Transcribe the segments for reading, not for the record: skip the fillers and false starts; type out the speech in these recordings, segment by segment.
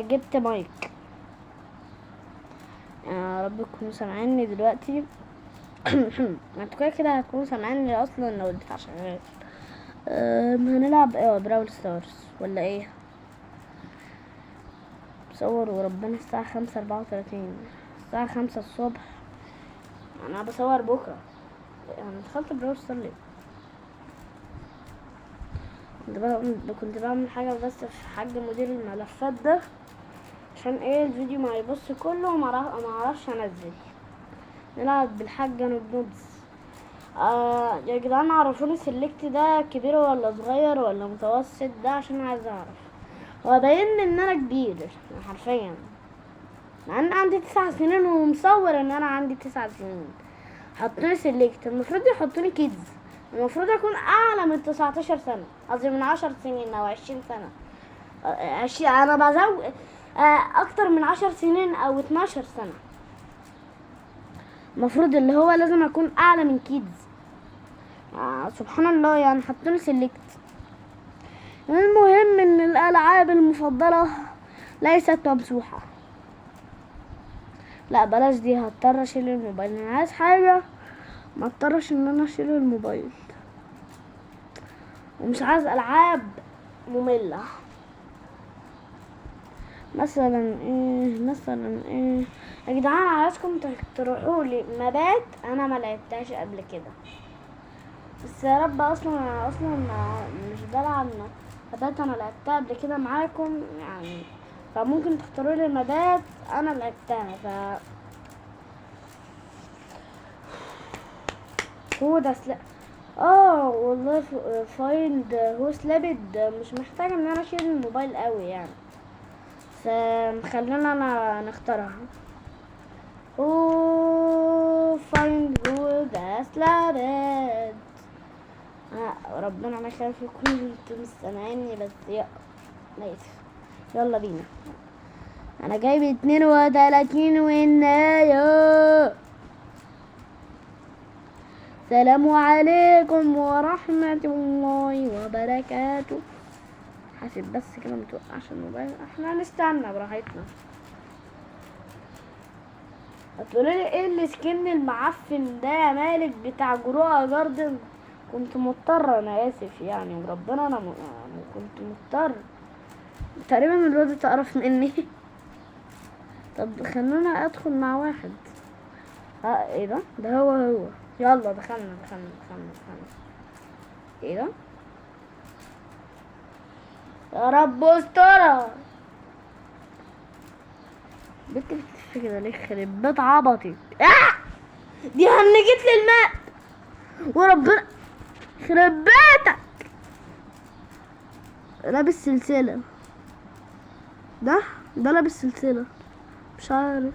جبت مايك. يا رب تكونوا سامعيني دلوقتي. انتوا كده كده هتكونوا سامعيني اصلا لو الدفاع شغال. هنلعب براول ستارز ولا ايه؟ بصور وربنا الساعة 5:34، الساعة 5 الصبح. انا بصور بكرة. انا دخلت براول ستار ليه؟ كنت بعمل حاجة بس في حاج مدير الملفات ده، عشان ايه الفيديو ما يبص كله وما اعرفش انزل. نلعب بالحاجة نودز. يا جدعان عرفوني السلكت ده كبير ولا صغير ولا متوسط ده، عشان عايز اعرف. هو باين ان انا كبير حرفيا، مع ان عندي 9 سنين ومصور ان انا عندي 9 سنين. حطوني سلكت، المفروض يحطوني كيدز. المفروض اكون اعلى من 19 سنة، قصدي من 10 سنين او 20 سنة. انا بزود اكتر من 10 سنين او 12 سنة. المفروض اللي هو لازم اكون اعلى من كيدز. سبحان الله، يعني حطوني سلكت. المهم ان الالعاب المفضلة ليست ممسوحة. لا بلاش دي، هضطر اشيل الموبايل. انا عايز حاجة ما اضطرش ان انا اشيل الموبايل، ومش عايز العاب مملة. مثلا ايه يا جدعان؟ عايزكم تقترحوا لي مابات انا ما لعبتهاش قبل كده. بس يا رب، اصلا مش بلعب مابات انا لعبتها قبل كده معاكم يعني، فممكن تختاروا لي مابات انا لعبتها. هو ده والله فايند هو سلابد مش محتاجه ان انا اشيل الموبايل قوي يعني، خلينا انا نختارها. فايند هو ده سلابد. ربنا انا خايف يكون انتوا مستمعيني، بس يلا بينا. انا جايب 32 والنايا. السلام عليكم ورحمة الله وبركاته. حاسب بس كده متوقعش الموبايل، احنا هنستنى براحتنا. هتقولوا لي ايه السكن المعفن ده يا مالك بتاع جروء جاردن؟ كنت مضطر، انا اسف يعني، وربنا انا كنت مضطر. تقريبا الواد تعرف مني. طب خلونا ادخل مع واحد. ايه ده هو. يلا دخلنا. ايه ده؟ يا رب استرها. بنت بتلف كده ليه؟ خرب بيت عبطي. دي هنجت لي الماء وربنا خرب بيتك. لابس سلسلة. ده لابس سلسلة، مش عارف.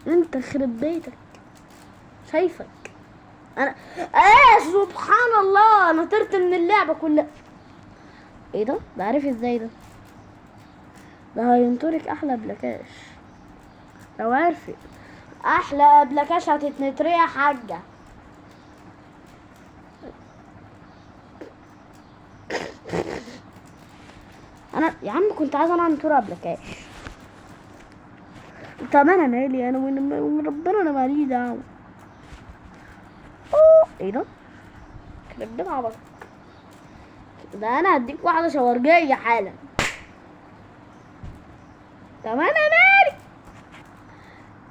انت خرب بيتك، شايفك انا. سبحان الله، انا طرت من اللعبة كلها. ايه ده عارف ازاي ده هينطرك احلى بلاكاش. لو عارفه احلى بلاكاش هتتنطري يا حاجة. انا يا عم كنت عايزه انا انطر بلاكاش. طب انا مالي انا ومن ربنا، انا مالي دعوه. ايه ده؟ يخرب بيت عبطك ده، انا هديك واحده شاورجيه حالا. طب انا مالي.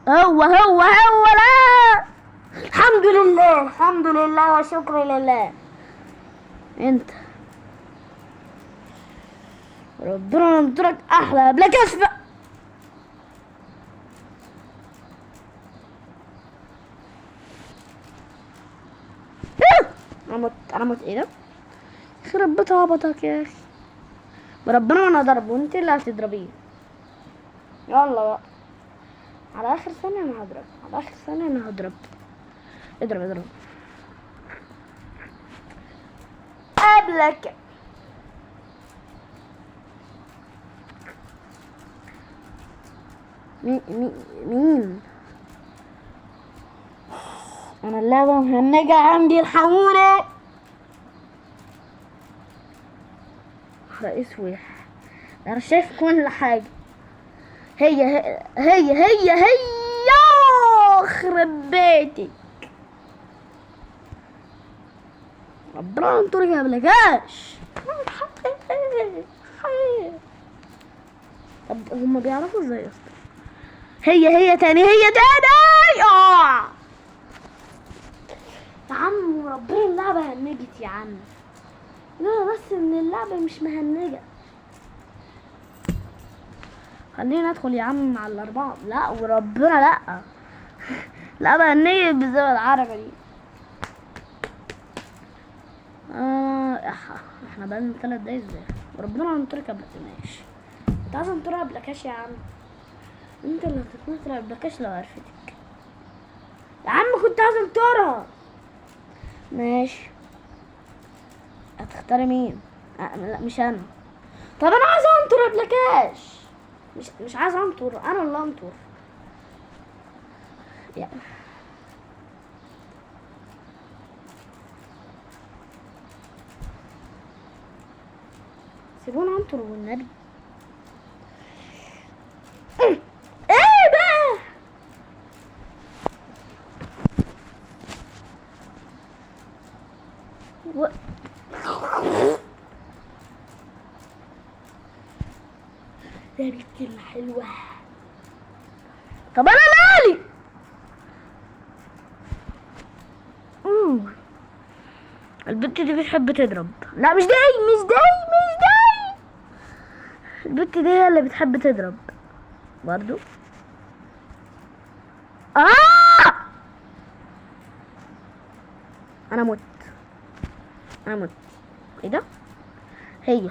هو لا، الحمد لله وشكر لله. انت ربنا ينطرك احلى بلاكاش بقى. انا مت ايه ده؟ يخرب بيت عبطك يا اخي، بربنا انا ضربه وانت اللي هتضربيه. يلا بقى، على اخر ثانية انا هضرب. اضرب قبلك. مين؟ انا اللعبة مهنجة عندي، الحقوني. رئيس واحد. انا شايف كل حاجة. هي يخرب بيتك. ربنا ينطرك يا بلاكاش. طب هما بيعرفوا ازاي يا اسطى؟ هي تاني يا عم ربنا اللعبة هنجت يا عم. لا بس ان اللعبة مش مهنجة. خلينا ندخل يا عم مع الاربعة. لا وربنا لا. لعبة هنجت بالزاوية العربة دي. احنا بقالنا 3 دقايق ازاي؟ وربنا هنطرك قبل ماشي. انت عايز انطرها بلاكاش يا عم. انت اللي هتتنطر بلاكاش لو عرفتك يا عم. كنت عايز انطرها ماشي. هتختاري مين؟ لا مش انا. طب انا عايز انطر يا بلاكاش. مش عايز انطر. انا اللي انطر يعني. سيبونا انطر والنبي. ايه بقى؟ يا بنت الحلوة. طب انا مالي؟ البنت دي بتحب تضرب. لا مش دي. البنت دي هي اللي بتحب تضرب برضو. انا مت. ايه ده؟ هي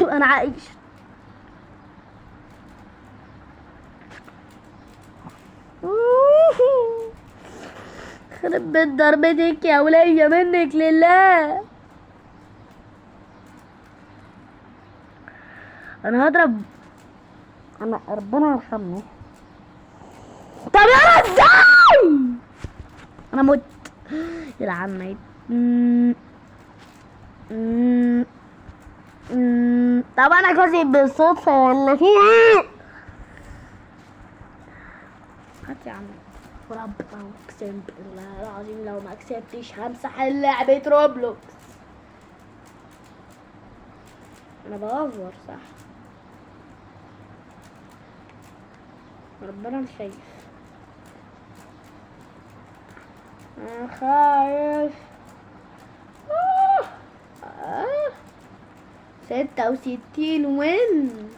انا عايش. خرب بيت ضربتك يا ولية منك لله. انا هضرب. انا ربنا يرحمني. طب انا ازاي؟ انا مت. يلعن ميت. طب انا كسب بالصدفة ولا في ايه؟ هات يا عم. وربنا اقسم بالله العظيم لو ما كسبتش همسح لعبة روبلوكس. انا بغفر صح. ربنا مش شايف. انا خايف. 66 وين.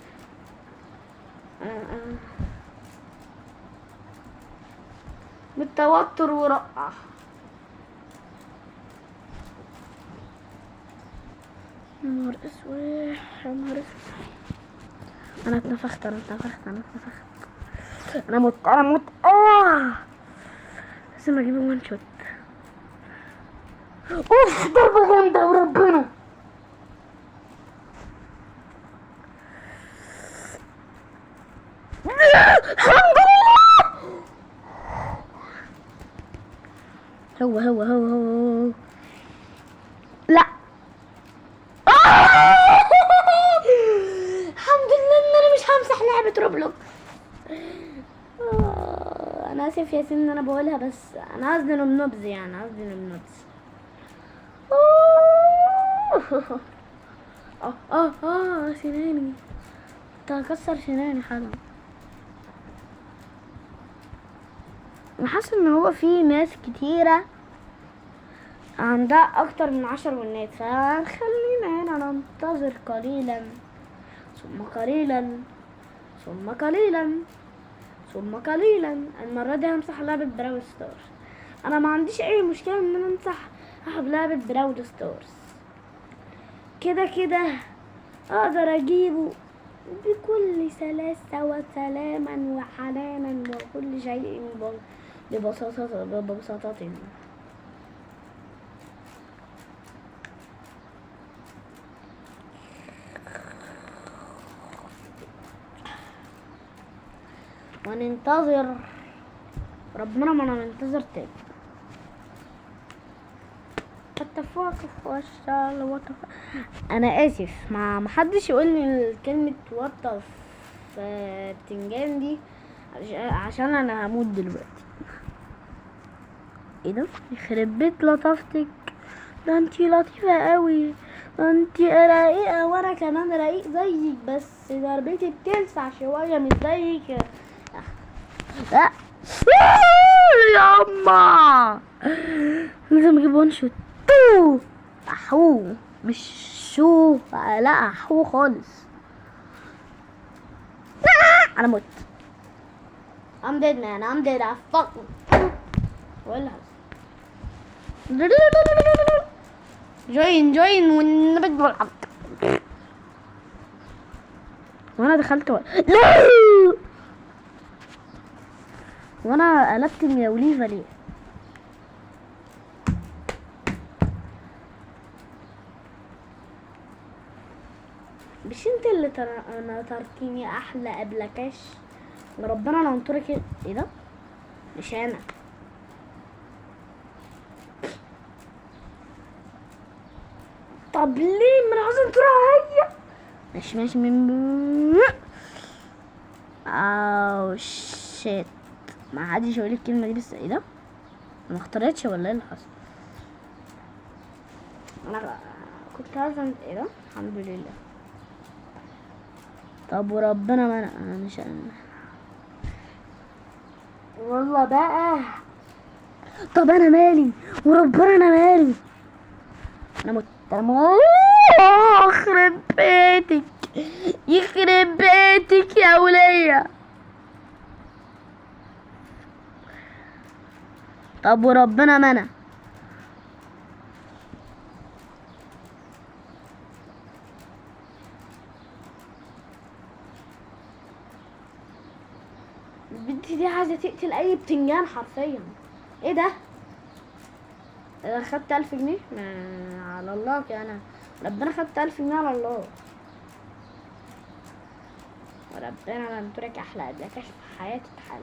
بالتوتر ورقع. يا نهار اسود. انا اتنفخت. انا مت. لازم اجيب 1 شوت. اوف ضربة جامدة وربنا. الحمد لله. هو لا. الحمد لله ان انا مش همسح لعبة روبلوكس. انا اسف يا سن ان انا بقولها بس انا قصدي نبنبز يعني. سناني. كنت هكسر سناني حالا. انا حاسه ان هو في ناس كتيره عندها اكتر من 10 ونات. فخلينا هنا ننتظر قليلا ثم قليلا. المره دي همسح لعبه براول ستارز. انا ما عنديش اي مشكله ان انا امسح لعبه براول ستارز. كده اقدر اجيبه بكل سلاسة وسلاما وحنانا وكل شيء ببساطة. وننتظر ربنا ما ننتظر تاني. فتفوق انا اسف، ما حدش يقول لي كلمه وطف بتنجان دي، عشان انا هموت دلوقتي. ايه ده؟ يخرب بيت لطافتك، ده انتي لطيفه قوي، ده انتي رقيقه وانا كمان رقيق زيك، بس ضربتي بتلسع شويه مش زيك. لا ياما لازم اجيب وان شوت. احو مش شو، لا احو خالص. انا مت. I'm dead man, I'm dead. I fuck ولا جوين والنبي بلعب وانا دخلت لا، وانا قلبت المياوليفا ليه؟ مش انت اللي انا تركيني احلى ابلكاش ربنا انا انطرك. ايه ده؟ مش انا. طب ليه ما انا عاوز انطرها هي؟ ماشي من اوه شيت، ما حدش يقول الكلمه دي. بس ايه ده؟ ما اخترتش ولا ايه اللي حصل؟ انا كنت عايزه ايه ده؟ الحمد لله. طب وربنا ما انا مش والله بقى. طب انا مالي وربنا انا مالي. انا مت. يخرب بيتك، يخرب بيتك يا ولية. طب وربنا ما انا. البنت دي عايزة تقتل اي بتنجان حرفيا. ايه ده؟ خدت 1000 جنيه على الله كده. انا ربنا خدت 1000 جنيه على الله، وربنا لم ترك احلى ابلكاش في حياتي اتحل.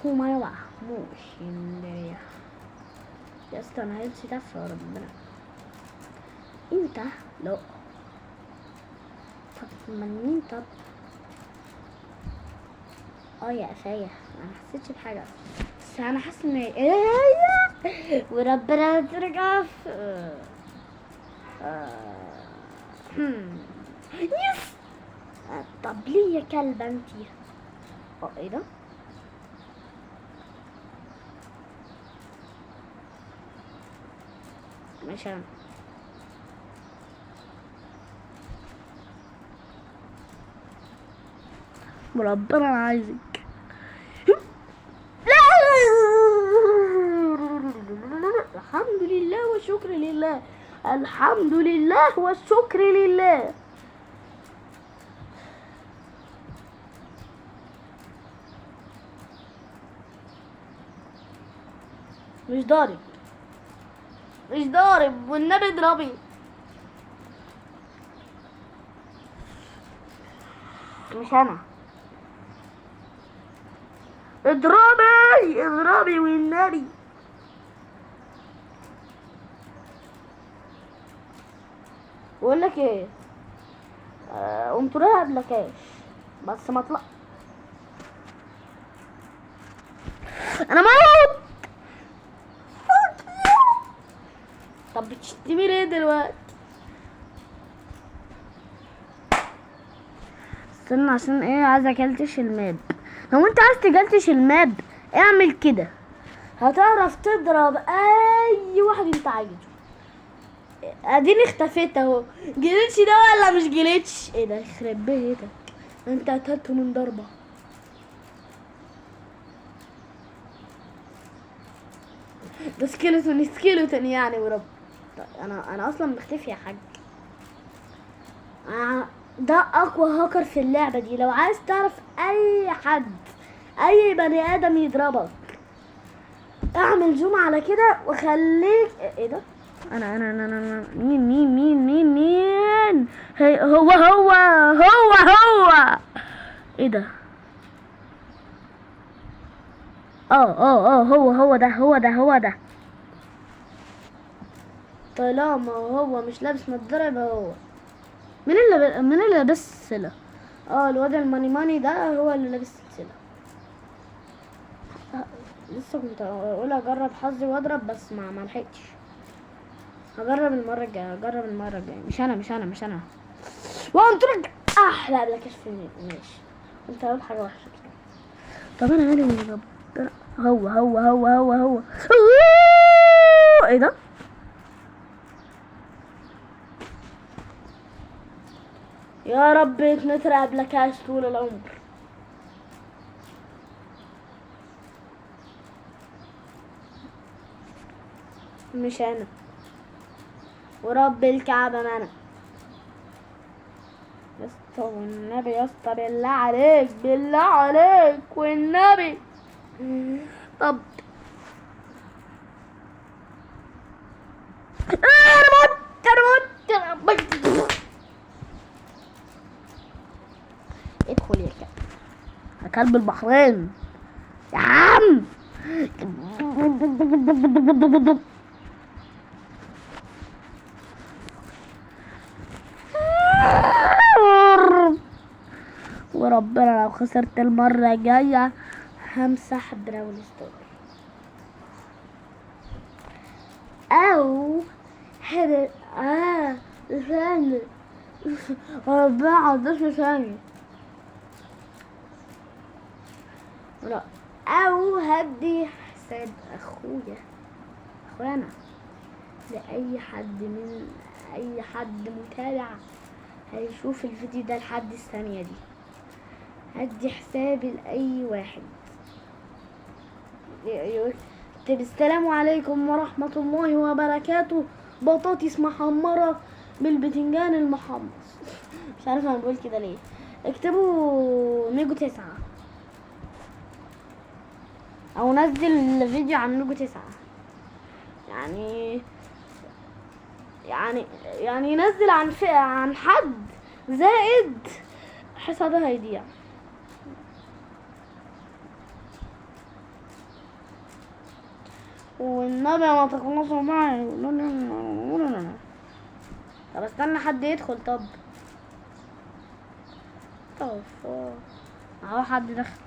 هو ما يوقع موش يا اسطى. انا هيلسي تفه وربنا. انت لا. طب من مين؟ طب يا قفايا انا محسيتش بحاجه، بس انا حاسه ان وربنا ترجع يس. طب ليه يا كلبه انتي؟ ايه ده؟ ماشي انا وربنا انا عايزك. الحمد لله والشكر لله، الحمد لله والشكر لله. مش ضارب، مش ضارب والنبي اضربي. مش انا. اضربي اضربي والنبي. بقول لك ايه، قمت لها قبلكاش بس ما طلع. انا موت. طب بتشتمي ليه دلوقتي؟ استنى عشان ايه عايزه اكلتش الماب. لو انت عايز تجلتش الماب اعمل كده، هتعرف تضرب اي واحد انت عايزه. اديني اختفيت اهو. جليتش ده ولا مش جليتش؟ ايه ده؟ يخرب بيتك، انت قتلته من ضربه. ده سكيلتون يعني ورب. انا اصلا مختفي يا حاج. ده اقوى هاكر في اللعبه دي. لو عايز تعرف اي حد، اي بني ادم يضربك، اعمل زوم على كده وخليك. ايه ده؟ انا مين هو ايه ده؟ هو ده طالما هو مش لابس نضاره يبقى هو. مين اللي لابس السلسله؟ الواد الماني ماني ده هو اللي لابس السلسله. لسه كنت اقول اجرب حظي واضرب بس ما لحقتش. هجرب المره الجايه. مش انا وانت رجع. لا بلاكش في ماشي. انت اول حاجه وحشه كده. طب انا مالي من ربنا. هو ايه ده؟ يا رب نترقى بلاكاش طول العمر. مش انا ورب الكعبة ما انا. يا اسطى والنبي يا اسطى بالله عليك والنبي. طب انا موت. ادخل يا كلب البحرين يا عم. وربنا لو خسرت المرة الجاية همسح براول ستار او هذا ثاني. وربنا عضفني ثاني. لا او هدي حساب اخويا انا لاي حد متابع هيشوف الفيديو ده لحد الثانية دي. هدي حسابي لأي واحد. طب السلام عليكم ورحمة الله وبركاته. بطاطس محمرة بالبتنجان المحمص. مش عارفة انا بقول كده ليه. اكتبوا ميجو 9 او نزل فيديو عن ميجو 9. يعني ينزل عن حد زائد حسابه هيضيع. والنبي ما تخلصوا معي. طب استنى حد يدخل. طب اهو حد دخل.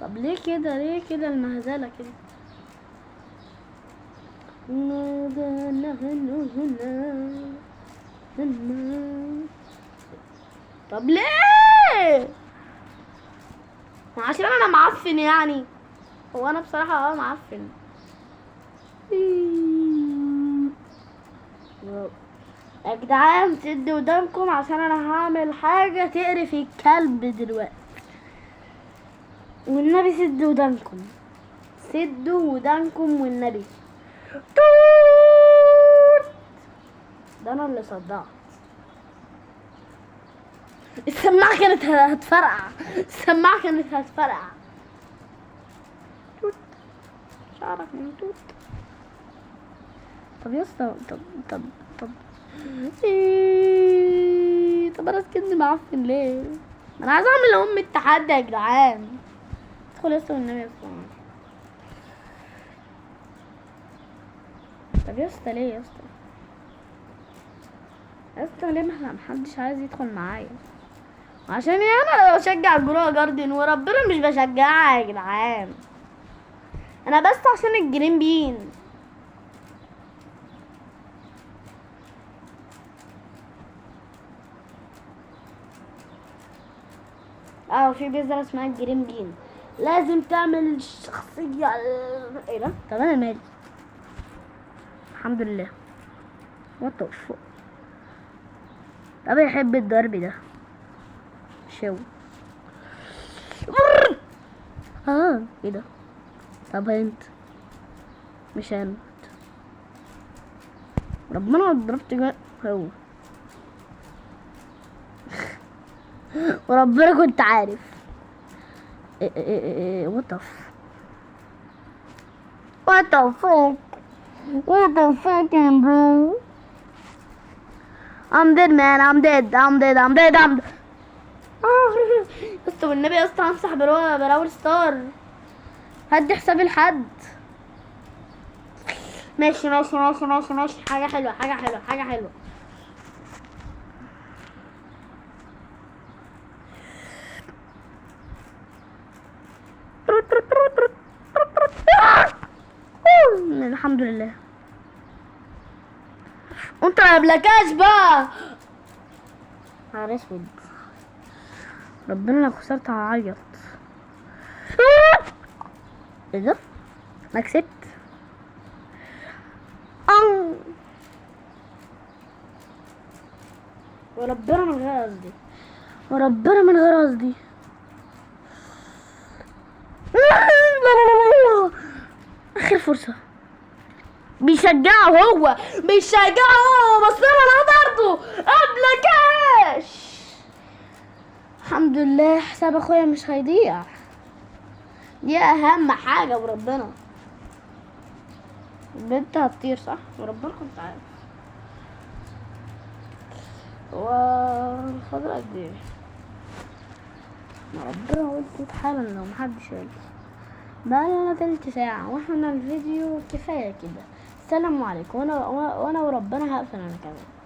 طب ليه كده المهزلة كده. طب ليه؟ عشان انا معفن يعني. هو انا بصراحة معفن. يا جدعان سدوا ودانكم عشان انا هعمل حاجة تقرف الكلب دلوقتي. والنبي سدوا ودانكم والنبي. ده انا اللي صدعت. السماعة كانت هتفرقع. توت شعرك من توت. طب يا اسطى طب طب انا سكني معفن ليه؟ انا عايز اعمل التحدي يا جدعان. ادخل يا اسطى والنبي يا اسطى. طب يا اسطى ليه يا اسطى ليه محدش عايز يدخل معايا؟ عشان انا بشجع الجروه جاردن وربنا مش بشجعها يا جدعان. انا بس عشان الجرين بين. في بيزر اسمها الجرين بين. لازم تعمل شخصية. ايه ده؟ طب انا مالي. الحمد لله. وطف. طب يحب الضرب ده شو. ايه ده؟ طب انت مش انت. ربنا ضربت هو. وربنا كنت عارف. وطف bro. I'm dead man. I'm dead. بس والنبي يا اسطى همسح براول ستار. هدي حسابي لحد. ماشي ماشي ماشي ماشي ماشي، حاجة حلوة حاجة حلوة حاجة حلوة. الحمد لله. انت ما قبلكاش بقى. نهار اسود، ربنا لو خسرت هعيط. ايه ده؟ انا كسبت. وربنا من غير قصدي، وربنا من غير قصدي. اخر فرصة. بيشجعه هو، بيشجعه هو، بس انا برضه قبلكاش. الحمد لله حساب اخويا مش هيضيع، دي اهم حاجة. وربنا البنت هتطير صح، وربنا كنت عارف. والفضل قد ايه؟ ربنا قلت حالا لو محدش قال. بقالنا تلت ساعة واحنا الفيديو كفاية كده. السلام عليكم. وانا وربنا هقفل انا كمان.